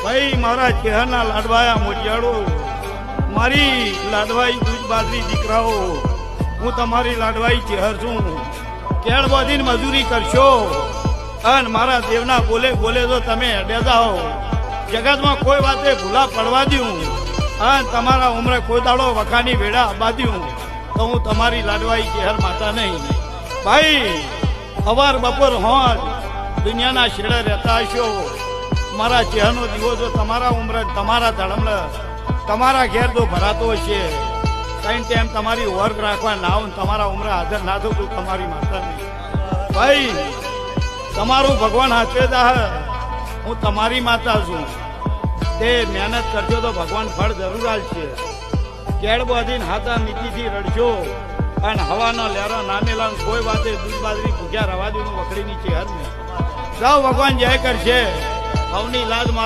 ભાઈ મારા ચહેરના લાડવાયા મોટિયાળો, મારી લાડવાઈ દૂધ બાજરી દીકરાઓ, હું તમારી લાડવાઈ ચહેર છું. કેળ બાંધીને મજૂરી કરશો અને મારા દેવના બોલે બોલે તો તમે અડે જાઓ. જગતમાં કોઈ વાતે ભૂલા પડવા દઉં અને તમારા ઉમરે કોઈ દાડો વખાની વેડા આબાદ્યું તો હું તમારી લાડવાઈ ચહેર માતા નહીં. ભાઈ અવાર બપોર હોજ દુનિયાના છેડે રહેતા હશો, મારા ચહેરનો દીવો જો તમારા ઉમરે તમારા ધડમલે તમારા ઘેર જો ભરાતો હશે, કઈ ટાઈમ તમારી વર્ગ રાખવા ના આવું તમારા ઉમરે હાજર ના થતું તો તમારી માતા નહીં. ભાઈ તમારું ભગવાન હાથે દાહ, હું તમારી માતા છું. તે મહેનત કરશો તો ભગવાન ફળ જરૂર આવશે. કેળ બાંધીને હાથા નીતિથી રડશો અને હવાના લેરા નામેલા કોઈ વાતે દૂધ બાજરી ભૂખ્યા રવા દઉં વખડીની ચહેર ને જાઓ, ભગવાન જય કરશે. હવની લાજ